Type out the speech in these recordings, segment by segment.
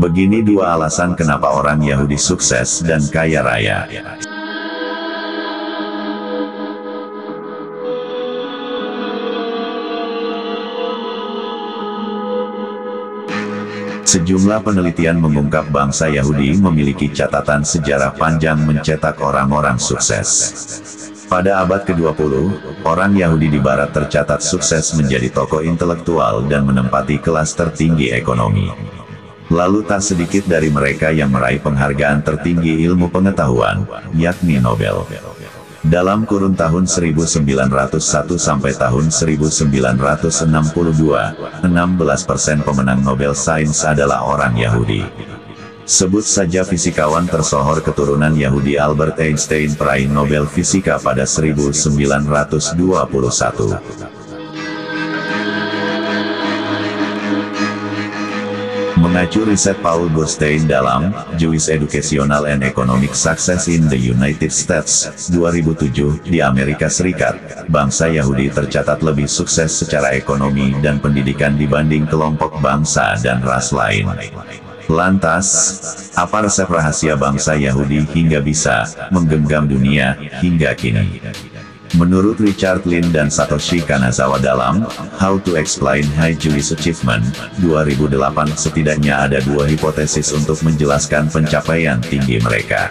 Begini dua alasan kenapa orang Yahudi sukses dan kaya raya. Sejumlah penelitian mengungkap bangsa Yahudi memiliki catatan sejarah panjang mencetak orang-orang sukses. Pada abad ke-20, orang Yahudi di Barat tercatat sukses menjadi tokoh intelektual dan menempati kelas tertinggi ekonomi. Lalu tak sedikit dari mereka yang meraih penghargaan tertinggi ilmu pengetahuan, yakni Nobel. Dalam kurun tahun 1901 sampai tahun 1962, 16% pemenang Nobel Sains adalah orang Yahudi. Sebut saja fisikawan tersohor keturunan Yahudi Albert Einstein peraih Nobel Fisika pada 1921. Mengacu riset Paul Burstein dalam Jewish Educational and Economic Success in the United States 2007, di Amerika Serikat, bangsa Yahudi tercatat lebih sukses secara ekonomi dan pendidikan dibanding kelompok bangsa dan ras lain. Lantas, apa resep rahasia bangsa Yahudi hingga bisa menggenggam dunia hingga kini? Menurut Richard Lynn dan Satoshi Kanazawa dalam How to Explain High Jewish Achievement 2008, setidaknya ada dua hipotesis untuk menjelaskan pencapaian tinggi mereka.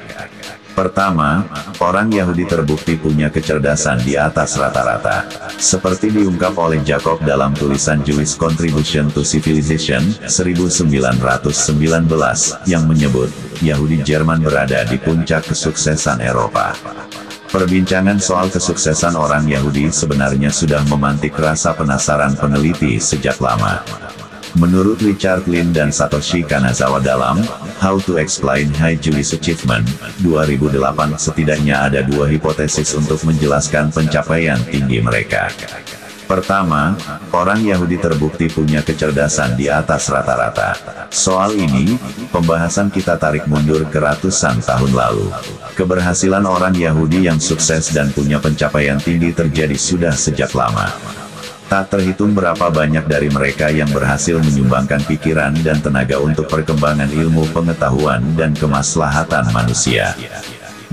Pertama, orang Yahudi terbukti punya kecerdasan di atas rata-rata. Seperti diungkap oleh Jacob dalam tulisan Jewish Contribution to Civilization 1919, yang menyebut, Yahudi Jerman berada di puncak kesuksesan Eropa. Perbincangan soal kesuksesan orang Yahudi sebenarnya sudah memantik rasa penasaran peneliti sejak lama. Menurut Richard Lynn dan Satoshi Kanazawa dalam How to Explain High Jewish Achievement 2008, setidaknya ada dua hipotesis untuk menjelaskan pencapaian tinggi mereka. Pertama, orang Yahudi terbukti punya kecerdasan di atas rata-rata. Soal ini, pembahasan kita tarik mundur ke ratusan tahun lalu. Keberhasilan orang Yahudi yang sukses dan punya pencapaian tinggi terjadi sudah sejak lama. Tak terhitung berapa banyak dari mereka yang berhasil menyumbangkan pikiran dan tenaga untuk perkembangan ilmu pengetahuan dan kemaslahatan manusia.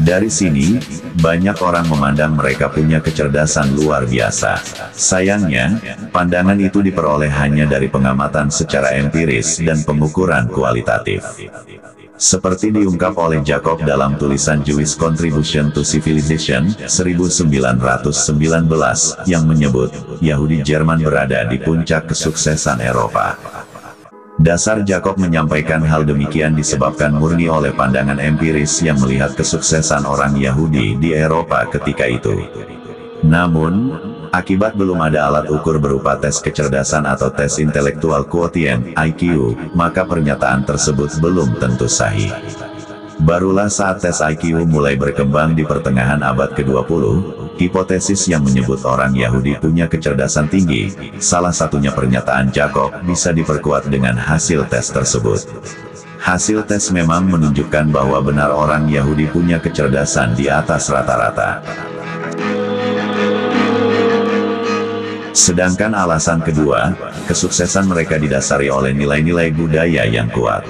Dari sini, banyak orang memandang mereka punya kecerdasan luar biasa. Sayangnya, pandangan itu diperoleh hanya dari pengamatan secara empiris dan pengukuran kualitatif. Seperti diungkap oleh Jacob dalam tulisan Jewish Contribution to Civilization 1919, yang menyebut, Yahudi Jerman berada di puncak kesuksesan Eropa. Dasar Jacob menyampaikan hal demikian disebabkan murni oleh pandangan empiris yang melihat kesuksesan orang Yahudi di Eropa ketika itu. Namun, akibat belum ada alat ukur berupa tes kecerdasan atau tes intelektual quotient (IQ), maka pernyataan tersebut belum tentu sahih. Barulah saat tes IQ mulai berkembang di pertengahan abad ke-20, hipotesis yang menyebut orang Yahudi punya kecerdasan tinggi, salah satunya pernyataan Jacob, bisa diperkuat dengan hasil tes tersebut. Hasil tes memang menunjukkan bahwa benar orang Yahudi punya kecerdasan di atas rata-rata. Sedangkan alasan kedua, kesuksesan mereka didasari oleh nilai-nilai budaya yang kuat.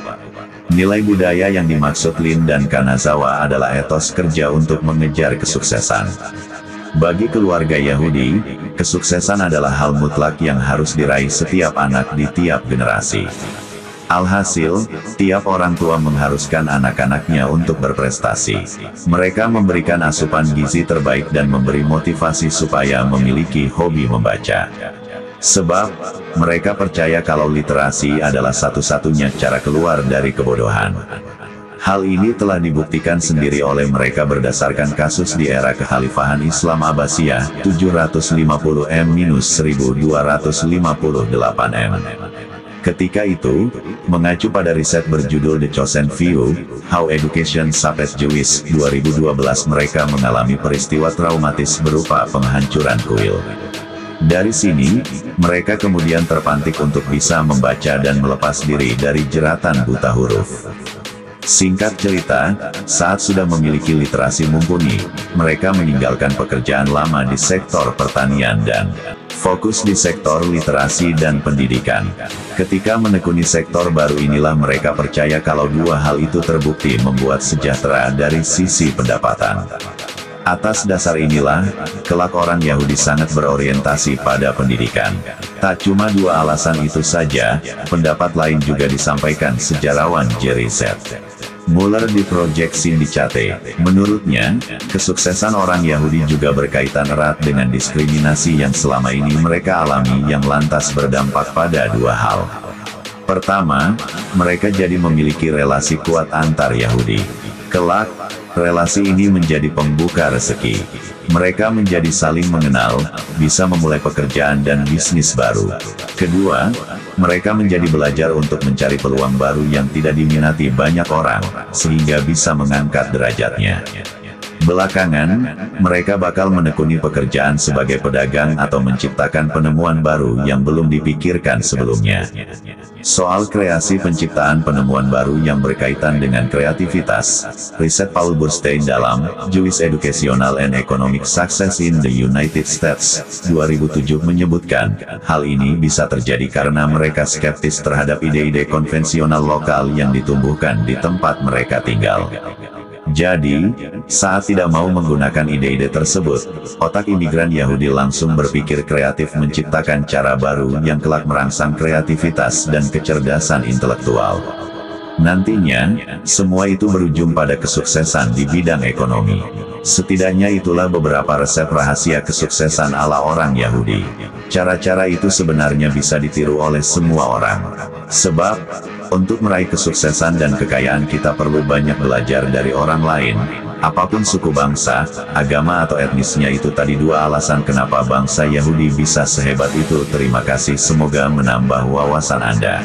Nilai budaya yang dimaksud Lin dan Kanazawa adalah etos kerja untuk mengejar kesuksesan. Bagi keluarga Yahudi, kesuksesan adalah hal mutlak yang harus diraih setiap anak di tiap generasi. Alhasil, tiap orang tua mengharuskan anak-anaknya untuk berprestasi. Mereka memberikan asupan gizi terbaik dan memberi motivasi supaya memiliki hobi membaca. Sebab, mereka percaya kalau literasi adalah satu-satunya cara keluar dari kebodohan. Hal ini telah dibuktikan sendiri oleh mereka berdasarkan kasus di era kekhalifahan Islam Abbasiyah 750-1258 M. Ketika itu, mengacu pada riset berjudul The Chosen Few, How Education Shaped Jewish 2012, mereka mengalami peristiwa traumatis berupa penghancuran kuil. Dari sini, mereka kemudian terpantik untuk bisa membaca dan melepas diri dari jeratan buta huruf. Singkat cerita, saat sudah memiliki literasi mumpuni, mereka meninggalkan pekerjaan lama di sektor pertanian dan fokus di sektor literasi dan pendidikan. Ketika menekuni sektor baru inilah mereka percaya kalau dua hal itu terbukti membuat sejahtera dari sisi pendapatan. Atas dasar inilah, kelak orang Yahudi sangat berorientasi pada pendidikan. Tak cuma dua alasan itu saja, pendapat lain juga disampaikan sejarawan Jerry Z. Muller diproyeksi dicate. Menurutnya, kesuksesan orang Yahudi juga berkaitan erat dengan diskriminasi yang selama ini mereka alami yang lantas berdampak pada dua hal. Pertama, mereka jadi memiliki relasi kuat antar Yahudi. Kelak, relasi ini menjadi pembuka rezeki. Mereka menjadi saling mengenal, bisa memulai pekerjaan dan bisnis baru. Kedua, mereka menjadi belajar untuk mencari peluang baru yang tidak diminati banyak orang, sehingga bisa mengangkat derajatnya. Belakangan, mereka bakal menekuni pekerjaan sebagai pedagang atau menciptakan penemuan baru yang belum dipikirkan sebelumnya. Soal kreasi penciptaan penemuan baru yang berkaitan dengan kreativitas, riset Paul Boorstin dalam Jewish Educational and Economic Success in the United States 2007 menyebutkan, hal ini bisa terjadi karena mereka skeptis terhadap ide-ide konvensional lokal yang ditumbuhkan di tempat mereka tinggal. Jadi, saat tidak mau menggunakan ide-ide tersebut, otak imigran Yahudi langsung berpikir kreatif menciptakan cara baru yang kelak merangsang kreativitas dan kecerdasan intelektual. Nantinya, semua itu berujung pada kesuksesan di bidang ekonomi. Setidaknya itulah beberapa resep rahasia kesuksesan ala orang Yahudi. Cara-cara itu sebenarnya bisa ditiru oleh semua orang. Sebab, untuk meraih kesuksesan dan kekayaan kita perlu banyak belajar dari orang lain. Apapun suku bangsa, agama atau etnisnya itu tadi dua alasan kenapa bangsa Yahudi bisa sehebat itu. Terima kasih, semoga menambah wawasan Anda.